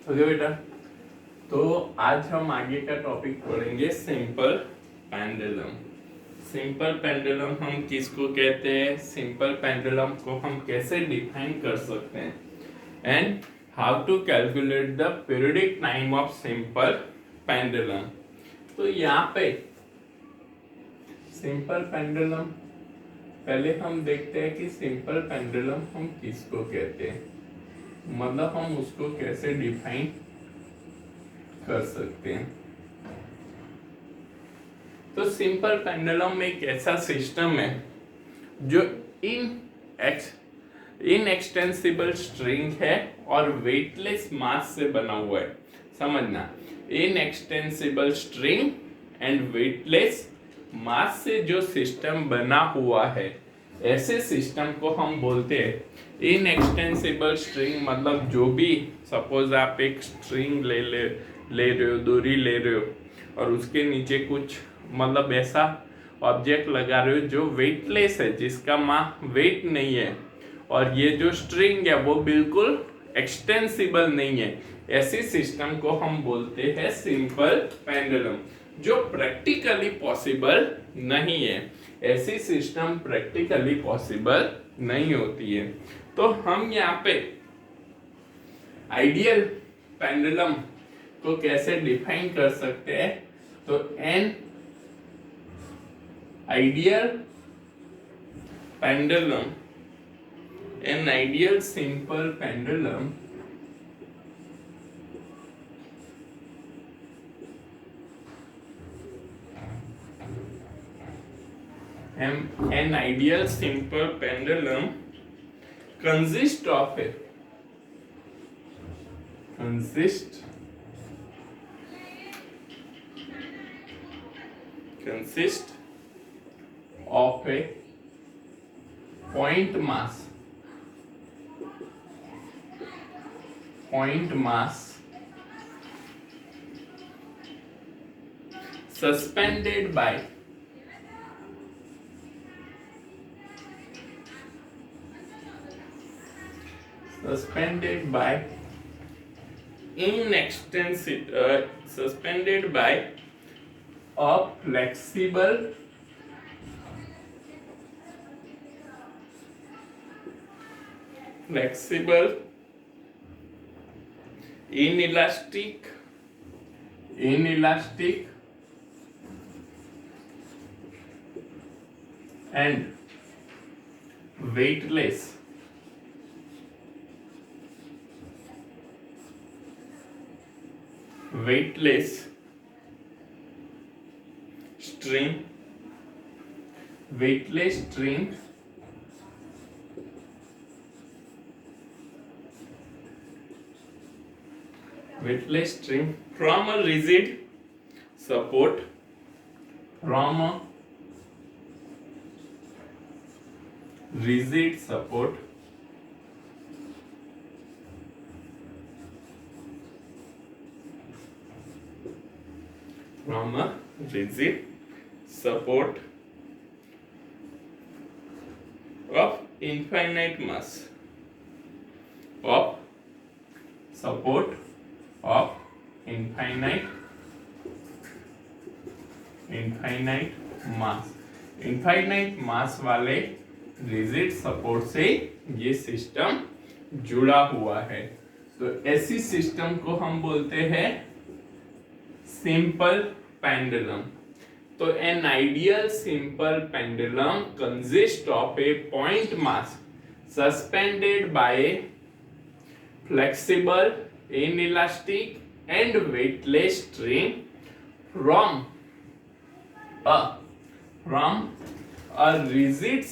Okay बेटा, तो आज हम आगे का टॉपिक पढ़ेंगे सिंपल पेंडुलम। सिंपल पेंडुलम हम किसको कहते हैं, सिंपल पेंडुलम को हम कैसे डिफाइन कर सकते हैं, and how to calculate the periodic time of simple pendulum. तो यहाँ पे सिंपल पेंडुलम पहले हम देखते हैं कि सिंपल पेंडुलम हम किसको कहते हैं, मतलब हम उसको कैसे डिफाइन कर सकते हैं। तो सिंपल पेंडुलम एक ऐसा सिस्टम है जो इनएक्सटेंसिबल स्ट्रिंग है और वेटलेस मास से बना हुआ है। समझना, इनएक्सटेंसिबल स्ट्रिंग एंड वेटलेस मास से जो सिस्टम बना हुआ है, ऐसे सिस्टम को हम बोलते हैं इनएक्सटेंसिबल स्ट्रिंग। मतलब जो भी, सपोज आप एक स्ट्रिंग ले रहे हो, डोरी ले रहे हो और उसके नीचे कुछ मतलब ऐसा ऑब्जेक्ट लगा रहे हो जो वेटलेस है, जिसका वेट नहीं है, और ये जो स्ट्रिंग है वो बिल्कुल एक्सटेंसिबल नहीं है, ऐसी सिस्टम को हम बोलते हैं सिंपल पेंडुलम, जो प्रैक्टिकली पॉसिबल नहीं है। ऐसी सिस्टम प्रैक्टिकली पॉसिबल नहीं होती है। तो हम यहाँ पे आइडियल पेंडुलम को कैसे डिफाइन कर सकते हैं, तो an ideal pendulum, an ideal simple pendulum an ideal simple pendulum consists of a point mass suspended by a flexible inelastic and weightless string from a rigid support of infinite mass infinite mass वाले rigid support से ये system जुड़ा हुआ है। तो ऐसी system को हम बोलते हैं सिंपल पेंडुलम। तो an ideal simple pendulum consist of A point mass suspended bye flexible inelastic and weightless string from a rigid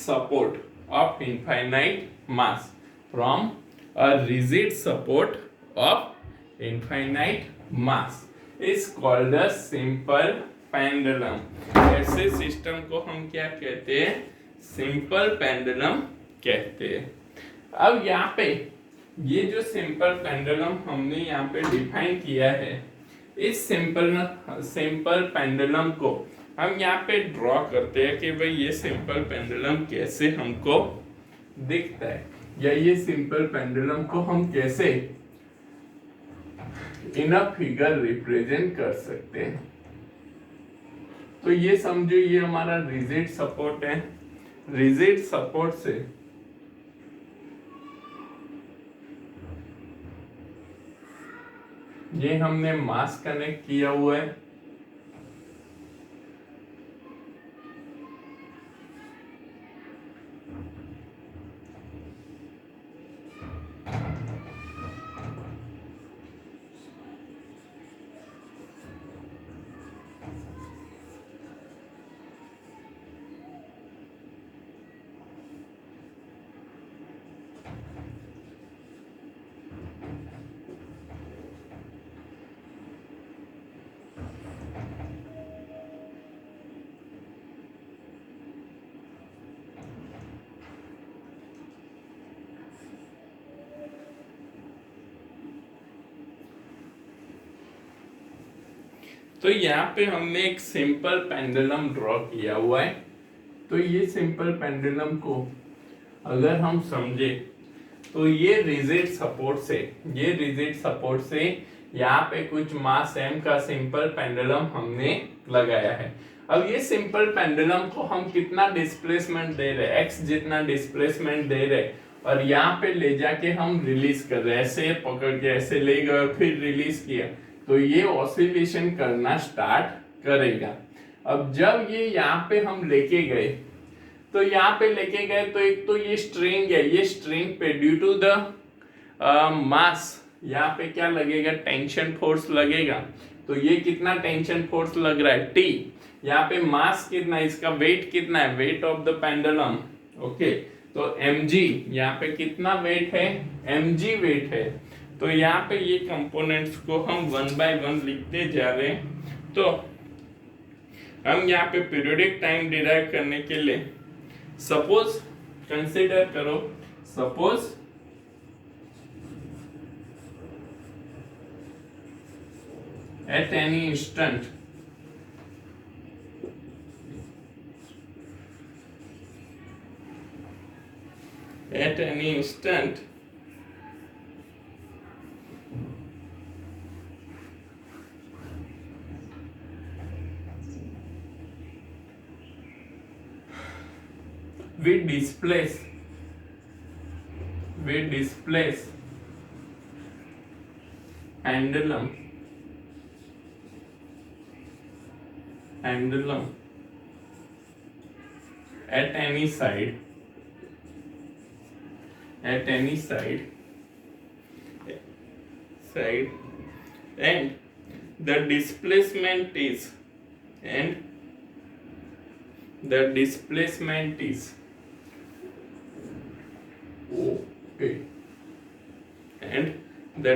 support of infinite mass is called a simple pendulum। ऐसे system को हम क्या कहते हैं, simple pendulum कहते हैं। अब यहाँ पे ये जो सिंपल पेंडुलम हमने यहाँ पे डिफाइन किया है, इस सिंपल पेंडुलम को हम यहाँ पे ड्रॉ करते हैं कि भाई ये सिंपल पेंडुलम कैसे हमको दिखता है, या ये सिंपल पेंडुलम को हम कैसे इन अ फिगर रिप्रेजेंट कर सकते हैं। तो ये समझो ये हमारा रिजिड सपोर्ट है। रिजिड सपोर्ट से ये हमने मास कनेक्ट किया हुआ है। तो यहाँ पे हमने एक सिंपल पेंडुलम ड्रॉ किया हुआ है। तो ये सिंपल पेंडुलम को अगर हम समझे तो ये रिजिड सपोर्ट से यहाँ पे कुछ मास m का सिंपल पेंडुलम हमने लगाया है। अब ये सिंपल पेंडुलम को हम कितना डिस्प्लेसमेंट दे रहे हैं, x जितना डिस्प्लेसमेंट दे रहे हैं, और यहाँ पे ले जाके हम रिलीज कर रहे हैं। ऐसे पकड़ के ऐसे ले गए और फिर रिलीज किया तो ये ऑसिलेशन करना स्टार्ट करेगा। अब जब ये यहाँ पे हम लेके गए तो यहाँ पे लेके गए तो एक तो ये स्ट्रिंग है, ये स्ट्रिंग पे ड्यू टू द मास यहाँ पे क्या लगेगा, टेंशन फोर्स लगेगा। तो ये कितना टेंशन फोर्स लग रहा है, T। यहाँ पे मास कितना है, इसका वेट कितना है, weight of the pendulum. Okay, तो mg यहाँ पे कितना वेट है, mg वेट है। तो यहाँ पे ये कंपोनेंट्स को हम 1 by 1 लिखते जा रहे हैं। तो हम यहाँ पे पीरियोडिक टाइम डिराइव करने के लिए सपोज कंसीडर करो, suppose at any instant we displace pendulum at any side and the displacement is okay, and the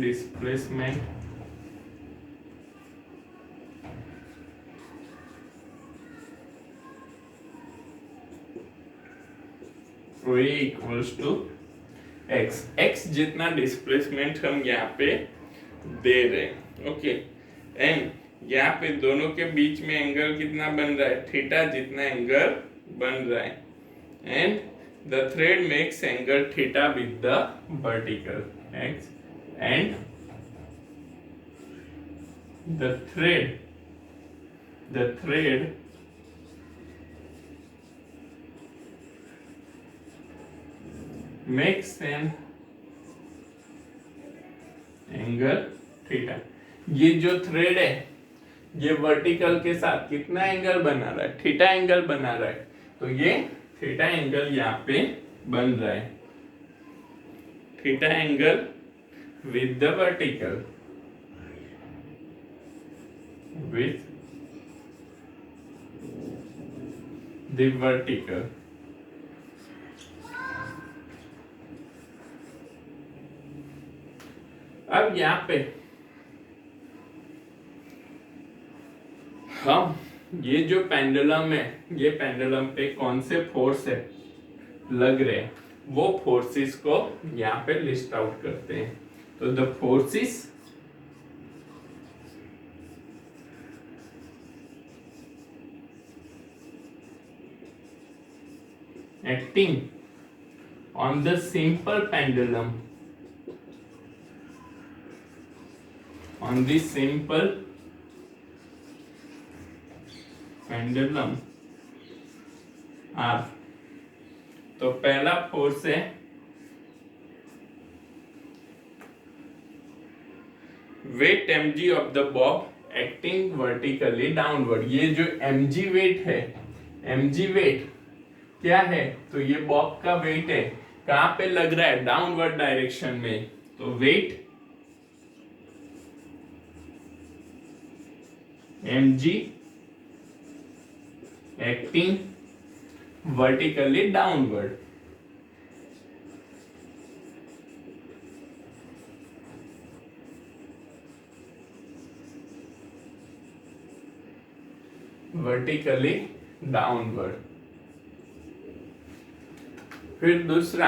displacement y equals to x जितना डिस्प्लेसमेंट हम यहाँ पे दे रहे हैं। ओके, एंड यहाँ पे दोनों के बीच में एंगल कितना बन रहा है, थीटा जितना एंगल बन रहा है, and the thread makes angle theta with the vertical x, and the thread makes an angle theta. ये जो थ्रेड है ये वर्टिकल के साथ कितना एंगल बना रहा है, थीटा एंगल बना रहा है। तो ये थीटा एंगल यहाँ पे बन रहा है, theta angle with the vertical, with the vertical। अब यहाँ पे हम ये जो पेंडुलम है, ये पेंडुलम पे कौन से फोर्स है लग रहे हैं, वो फोर्सेस को यहाँ पे लिस्ट आउट करते हैं। तो the forces acting on the simple pendulum, on the simple pendulum R। तो पहला फोर्स है weight mg of the bob acting vertically downward. ये जो mg वेट है, mg वेट क्या है? तो ये बॉब का वेट है, कहां पे लग रहा है? डाउनवर्ड डायरेक्शन में। तो weight mg acting vertically downward. Vertically downward. फिर दूसरा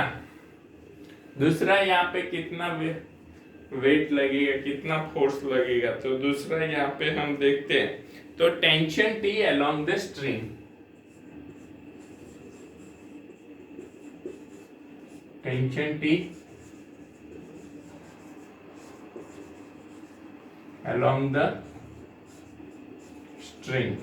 यहाँ पे कितना वेट लगेगा, कितना फोर्स लगेगा? तो दूसरा यहाँ पे हम देखते हैं। तो tension T along the string, tension T along the string.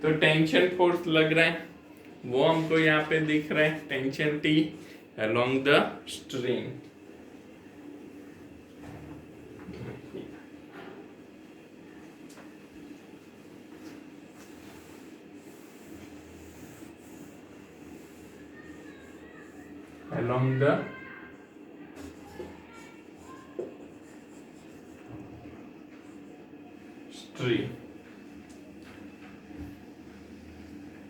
तो टेंशन फोर्स लग रहा है, वो हमको यहाँ पे दिख रहा है, tension T along the string. along the string।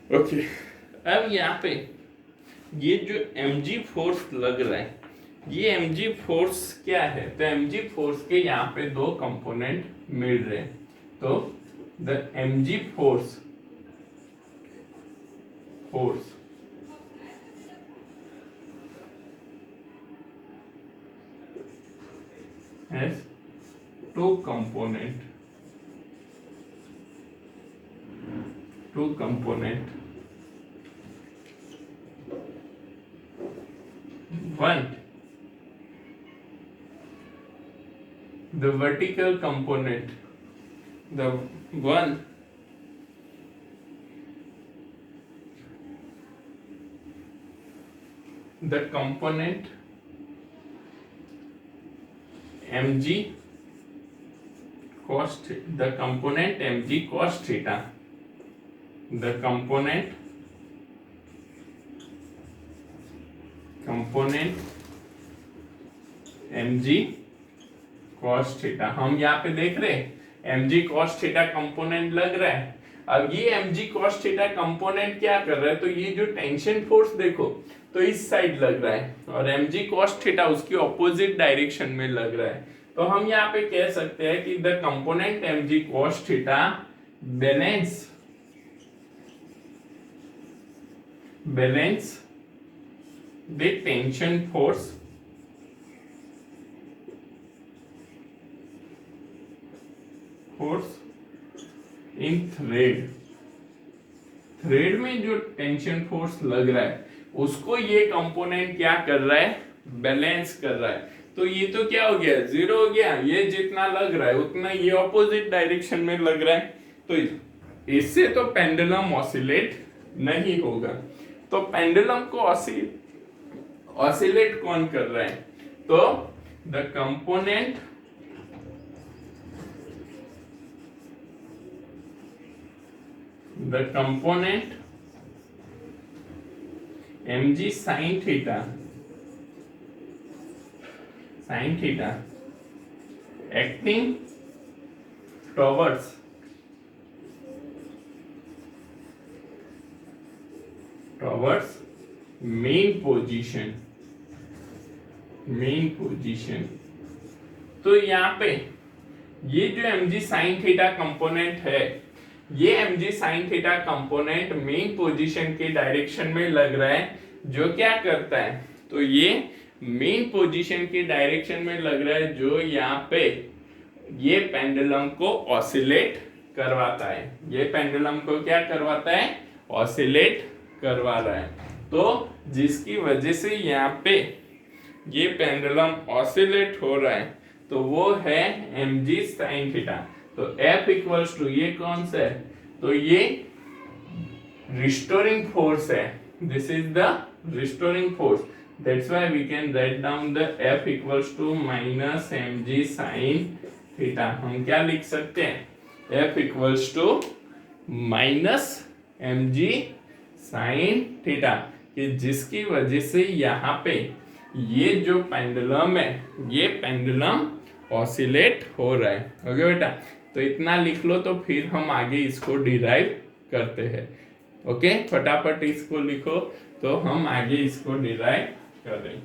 Okay, अब यहाँ पे ये जो mg फोर्स लग रहा है, ये mg फोर्स क्या है? तो mg फोर्स के यहाँ पे दो कंपोनेंट मिल रहे हैं। तो the mg force has two component, one the vertical component, the one the component mg cos the component mg cos theta, the component mg cos theta। हम यहाँ पे देख रहे हैं mg cos theta कंपोनेंट लग रहा है। अब ये mg cos theta कंपोनेंट क्या कर रहा है? तो ये जो टेंशन फोर्स देखो तो इस साइड लग रहा है और mg cos theta उसकी ऑपोजिट डायरेक्शन में लग रहा है। तो हम यहाँ पे कह सकते हैं कि the component mg cos theta balance the tension force in thread में जो टेंशन फोर्स लग रहा है उसको ये कंपोनेंट क्या कर रहा है? बैलेंस कर रहा है। तो ये तो क्या हो गया? जीरो हो गया। ये जितना लग रहा है उतना ये ऑपोजिट डायरेक्शन में लग रहा है। तो इससे तो पेंडुलम ऑसिलेट नहीं होगा। तो पेंडुलम को ऑसिलेट कौन कर रहा है? तो the component mg sin theta acting towards main position। तो यहाँ पे ये जो mg sin theta कंपोनेंट है, ये mg sin theta component main position के डायरेक्शन में लग रहा है। जो क्या करता है? तो ये मेन पोजीशन के डायरेक्शन में लग रहा है, जो यहाँ पे ये पेंडुलम को ऑसिलेट करवाता है। ये पेंडुलम को क्या करवाता है? ऑसिलेट करवा रहा है। तो जिसकी वजह से यहाँ पे ये पेंडुलम ऑसिलेट हो रहा है तो वो है mg sin थीटा। तो F इक्वल्स टू ये कौन सा है? तो ये रिस्टोरिंग फोर्स है। This is the restoring force. That's why we can write down the F equals to minus mg sin theta. हम क्या लिख सकते हैं? F equals to minus mg sin theta, कि जिसकी वजह से यहाँ पे ये जो पेंडुलम है ये पेंडुलम ऑसिलेट हो रहा है। ओके बेटा, तो इतना लिख लो तो फिर हम आगे इसको डिराइव करते हैं। ओके, फटाफट इसको लिखो तो हम आगे इसको डिराइव करें।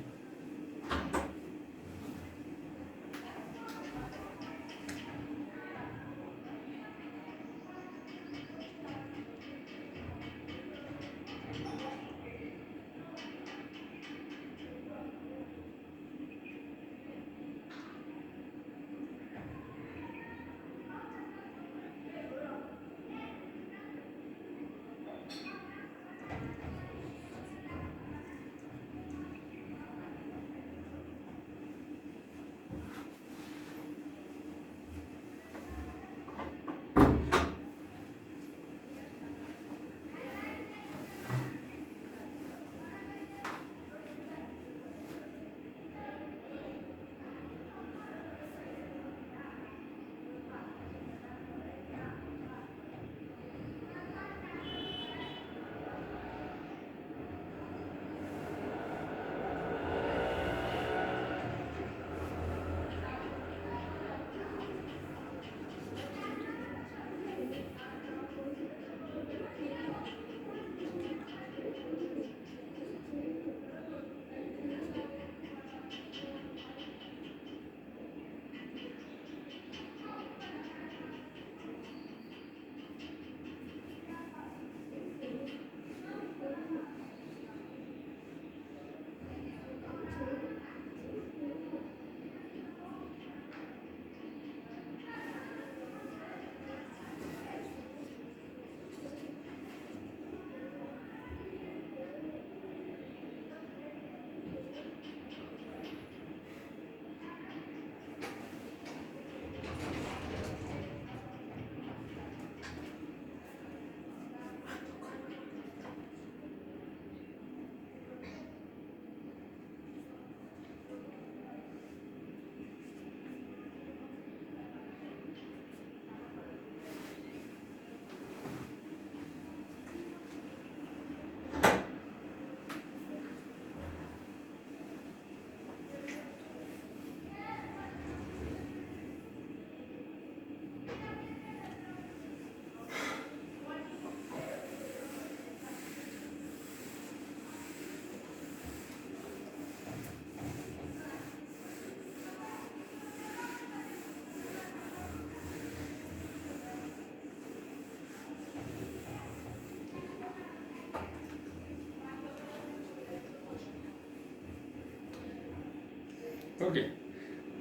ओके,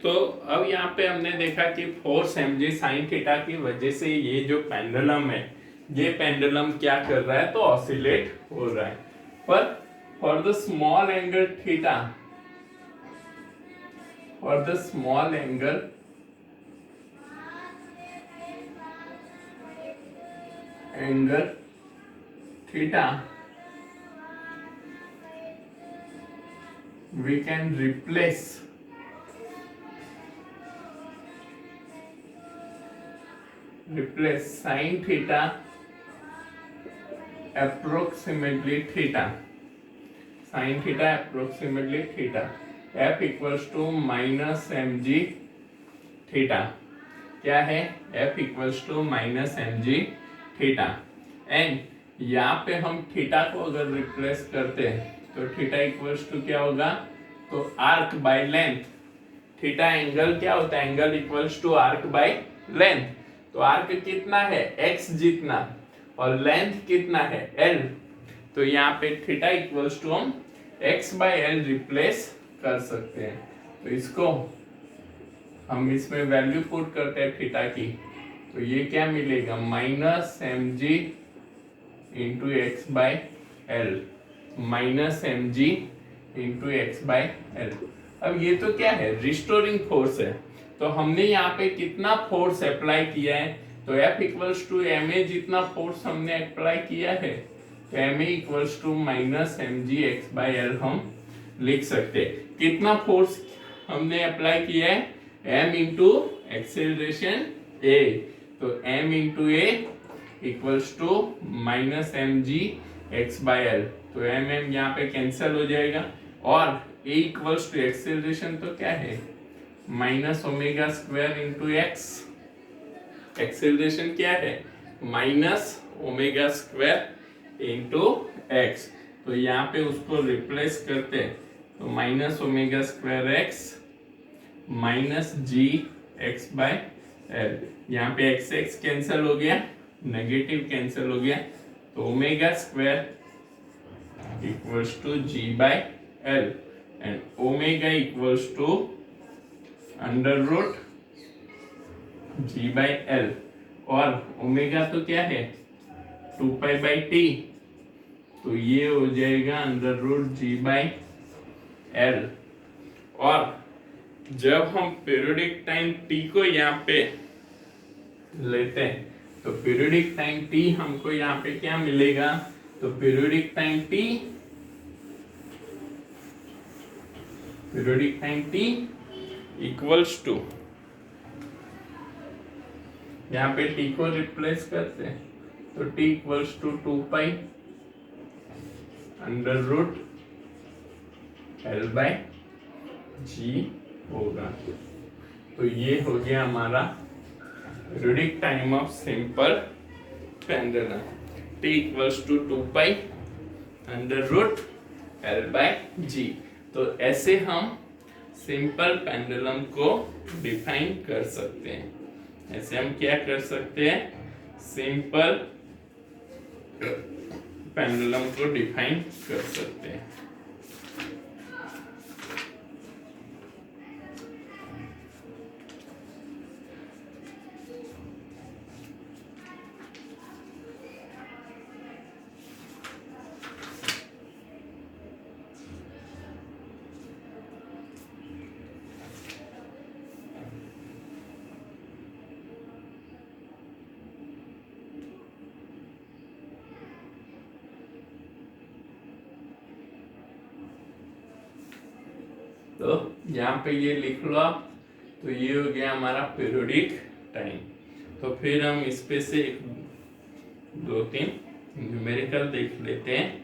तो अब यहाँ पे हमने देखा कि फोर्स mg sin थीटा की वजह से ये जो पेंडुलम है ये पेंडुलम क्या कर रहा है? तो ऑसिलेट हो रहा है। पर for the small angle theta, for the small angle theta we can replace sin theta approximately theta, sin theta approximately theta, f equals to minus mg theta। क्या है? f equals to minus mg theta। And यहाँ पे हम theta को अगर replace करते हैं तो थीटा इक्वल्स टू क्या होगा? तो arc by length. Theta angle क्या होता है? Angle equals to arc by length. तो आर्क कितना है? x जितना, और लेंथ कितना है? l। तो यहाँ पे थीटा इक्वल्स टू हम x बाय l रिप्लेस कर सकते हैं। तो इसको हम इसमें वैल्यू पुट करते हैं थीटा की, तो ये क्या मिलेगा, minus M G into X by L, minus M G into X by L. अब ये तो क्या है, रिस्टोरिंग फोर्स है, तो हमने यहाँ पे कितना फोर्स अप्लाई किया है, तो F equals to M A, जितना फोर्स हमने अप्लाई किया है, तो M A equals to minus M G X by L हम लिख सकते हैं। कितना फोर्स हमने अप्लाई किया है, m इंटू एक्सेलरेशन a, तो m into a equals to minus M G X by L, तो m m यहाँ पे कैंसिल हो जाएगा, और a इक्वल्स टू एक्सेलरेशन तो क्या है, minus omega square into X, acceleration क्या है, minus omega square into X, तो यहाँ पे उसको रिप्लेस करते हैं, तो minus omega square X minus G X by L, यहाँ पे एक्स एक्स कैंसिल हो गया, नेगेटिव कैंसिल हो गया, तो omega square equals to G by L, and omega equals to under root G by L, और ओमेगा तो क्या है, 2 पाई बाई टी, तो ये हो जाएगा under root G by L. और जब हम पीरियोडिक टाइम टी को यहाँ पे लेते हैं, तो पीरियोडिक टाइम टी हमको यहाँ पे क्या मिलेगा, तो periodic time T equals to, यहाँ पे टी को रिप्लेस करते हैं, तो T equals to 2 pi under root L by G होगा। तो ये हो गया हमारा periodic time of simple pendulum, T equals to 2 pi under root L by G. तो ऐसे हम सिंपल पेंडुलम को डिफाइन कर सकते हैं, ऐसे हम क्या कर सकते हैं, सिंपल पेंडुलम को डिफाइन कर सकते हैं। तो यहाँ पे ये लिख लो आप, तो ये हो गया हमारा पीरियोडिक टाइम। तो फिर हम इस पे से 2-3 न्यूमेरिकल देख लेते हैं।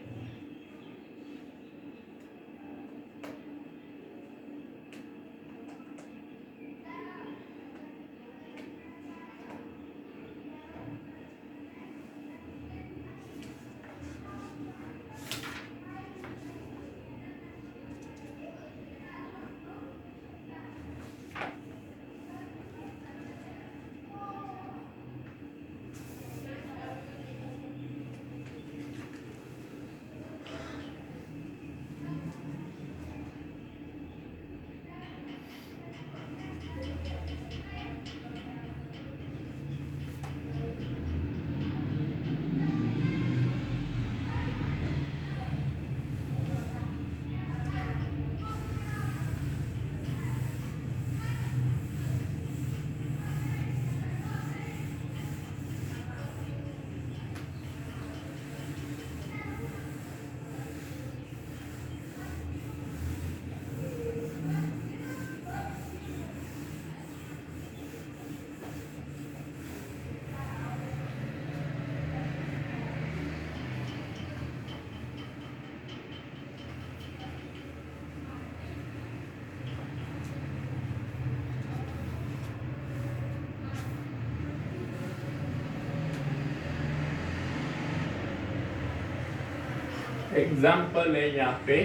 एग्जाम्पल है यहाँ पे,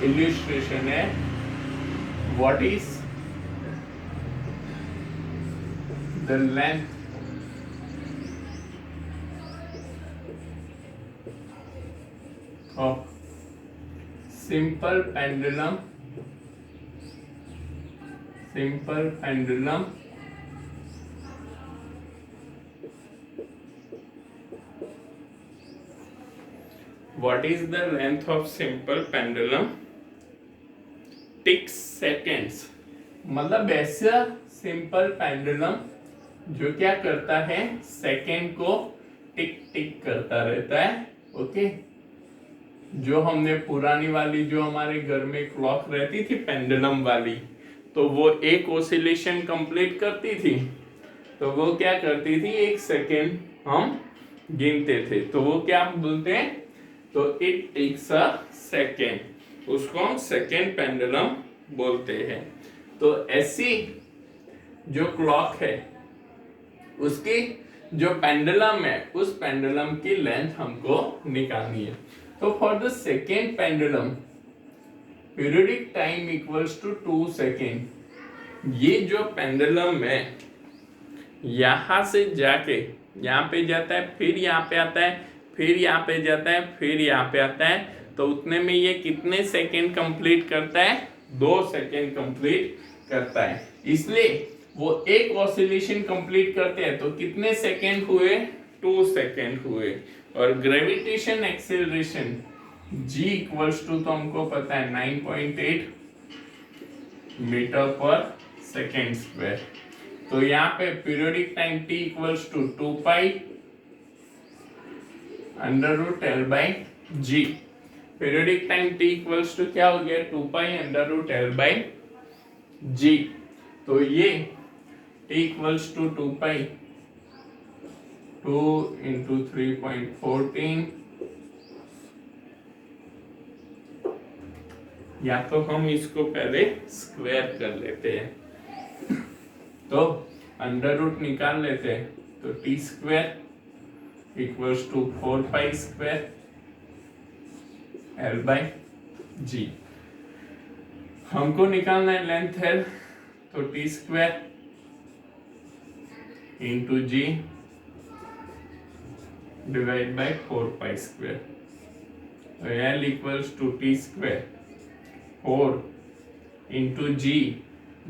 इल्यूस्ट्रेशन है, what is the length of simple pendulum simple pendulum what is the length of simple pendulum ticks seconds मतलब ऐसा सिंपल पेंडुलम जो क्या करता है सेकेंड को टिक टिक करता रहता है ओके जो हमने पुरानी वाली जो हमारे घर में क्लॉक रहती थी पेंडुलम वाली तो वो एक ऑसिलेशन कंप्लीट करती थी तो वो क्या करती थी एक सेकेंड हम गिनते थे तो वो क्या बोलते हैं तो इट टेक्स अ सेकेंड उसको हम सेकेंड पेंडुलम बोलते हैं तो ऐसी जो क्लॉक है उसकी जो पेंडुलम है उस पेंडुलम की लेंथ हमको निकालनी है तो for the second pendulum periodic time equals to 2 second ये जो पेंडुलम है यहां से जाके यहाँ पे जाता है फिर यहाँ पे आता है फिर यहाँ पे जाता है फिर यहाँ पे आता है तो उतने में ये कितने सेकेंड कंप्लीट करता है 2 सेकेंड कंप्लीट करता है इसलिए वो एक ऑसिलेशन कंप्लीट करते हैं तो कितने सेकेंड हुए 2 सेकेंड हुए और gravitation acceleration g equals to तो हमको पता है 9.8 मीटर पर सेकेंड स्क्वायर तो यहाँ पे periodic time t equals to 2 pi under root L by G periodic time t equals to क्या हो गया 2 pi under root L by G तो ये t equals to 2 pi 2 into 3.14 या तो हम इसको पहले स्क्वायर कर लेते हैं तो अंडर रूट निकाल लेते हैं तो T square equals to 4 pi square L by G हमको निकालना है लेंथ है तो T square into G divide by 4 pi square L equals to T square 4 into G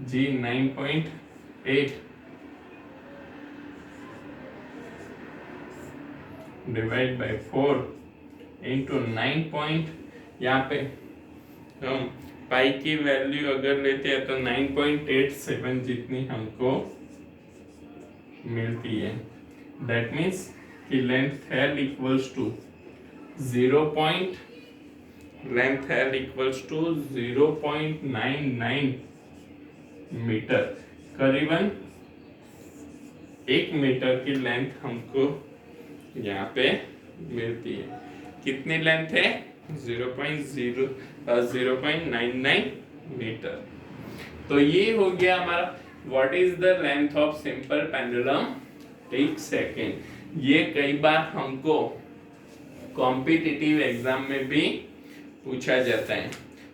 9.8 divide by 4 into 9 point यहाँ पे हम पाई की वैल्यू अगर लेते हैं तो 9.87 जितनी हमको मिलती है दैट मीन्स कि length L equals to 0.99 metre करीबन 1 मीटर की लेंथ हमको यहाँ पे मिलती है कितनी लेंथ है 0.99 मीटर तो ये हो गया हमारा what is the length of simple pendulum take second ये कई बार हमको कॉम्पिटिटिव एग्जाम में भी पूछा जाता है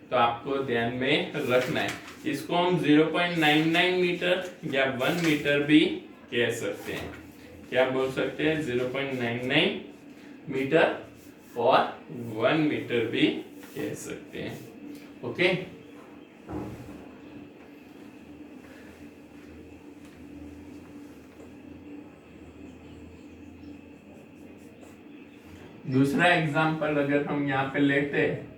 तो आपको ध्यान में रखना है इसको हम 0.99 मीटर या 1 मीटर भी कह सकते हैं क्या बोल सकते हैं 0.99 मीटर और 1 मीटर भी कह सकते हैं ओके दूसरा एग्जांपल अगर हम यहाँ पे लेते हैं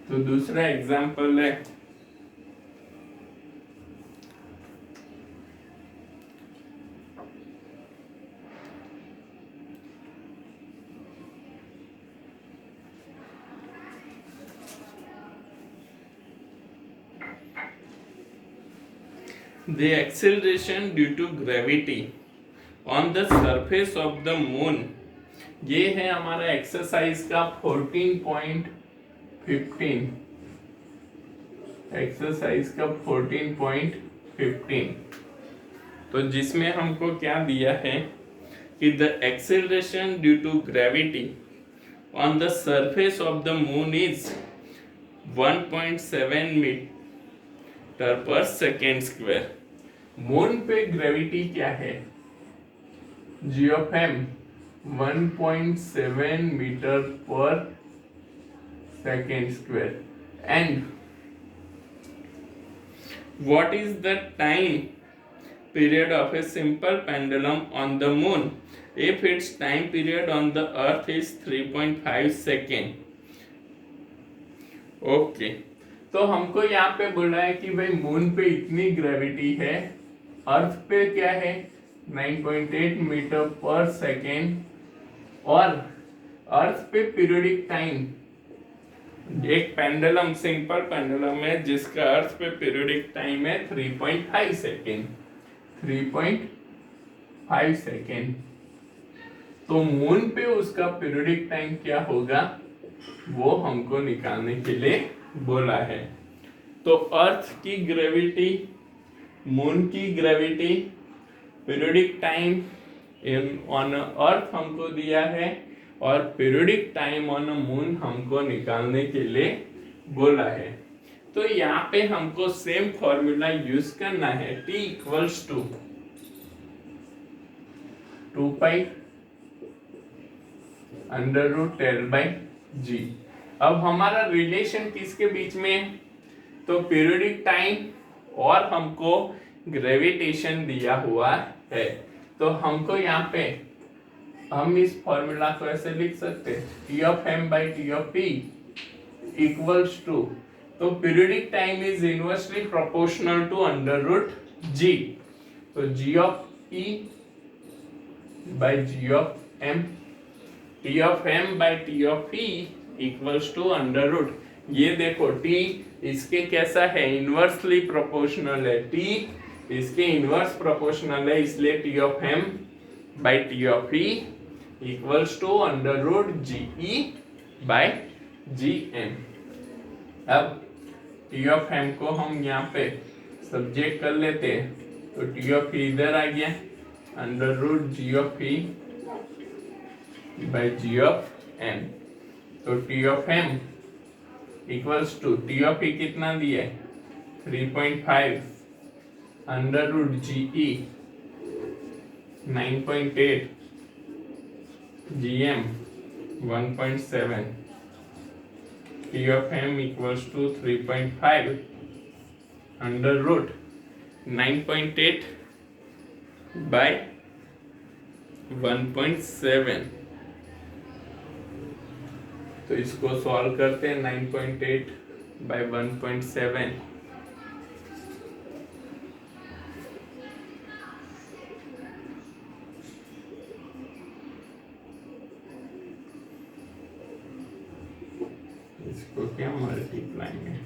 तो दूसरा एग्जांपल है the acceleration due to gravity on the surface of the moon ये है हमारा एक्सरसाइज का 14.15 एक्सरसाइज का 14.15 तो जिसमें हमको क्या दिया है कि the acceleration due to gravity on the surface of the moon is 1.7 metre per second square moon पे ग्रेविटी क्या है g of m 1.7 metre per second square and what is the time period of a simple pendulum on the moon if its time period on the earth is 3.5 second? Okay, तो हमको यहाँ पे बोला है कि भाई मून पे इतनी ग्रेविटी है, अर्थ पे क्या है 9.8 मीटर पर सेकेंड, और अर्थ पे पीरियोडिक टाइम एक पेंडुलम, सिंपल पेंडुलम है जिसका अर्थ पे पीरियोडिक टाइम है 3.5 सेकेंड। 3.5 सेकेंड। तो मून पे उसका पीरियोडिक टाइम क्या होगा वो हमको निकालने के लिए बोला है। तो अर्थ की ग्रेविटी, मून की gravity, periodic time on earth हमको दिया है और पीरियोडिक टाइम ऑन मून हमको निकालने के लिए बोला है। तो यहाँ पे हमको सेम फॉर्मूला यूज करना है, T equals to 2 pi under root L by G. अब हमारा रिलेशन किसके बीच में है? तो पीरियोडिक टाइम और हमको ग्रेविटेशन दिया हुआ है। तो हमको यहाँ पे हम इस फॉर्मूला को ऐसे लिख सकते हैं, T of m by T of P equals to, तो periodic time is inversely proportional to under root g. तो G of E by G of M, T of M by T of P equals to under root, ये देखो T इसके कैसा है, inversely proportional है, T इसके inverse proportional है, इसलिए T of M by T of P equals to under root GE by GM। अब T ऑफ M को हम यहाँ पे सब्जेक्ट कर लेते हैं, तो T ऑफ P इधर आ गया, under root G of P by G of M। तो T of M equals to, T of P कितना दिया है 3.5 under root GE 9.8 GM 1.7, T of M equals to 3.5 under root 9.8 by 1.7। तो इसको solve करते हैं, 9.8 by 1.7, इसको क्या मल्टीप्लाई में है,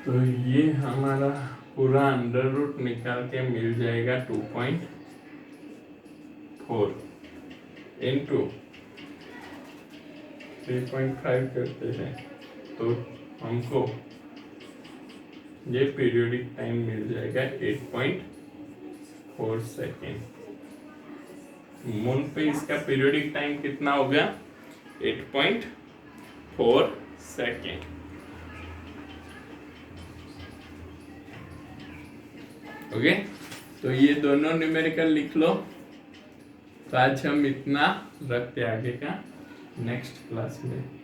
तो ये हमारा पूरा अंडर रूट निकाल के मिल जाएगा 2.4 इंटू 3.5 करते हैं तो हमको ये पीरियोडिक टाइम मिल जाएगा 8.4 सेकेंड। मून पे इसका पीरियोडिक टाइम कितना होगा 8.4 सेकेंड। ओके, तो ये दोनों न्यूमेरिकल लिख लो। तो आज हम इतना रखते हैं, आगे का नेक्स्ट क्लास में।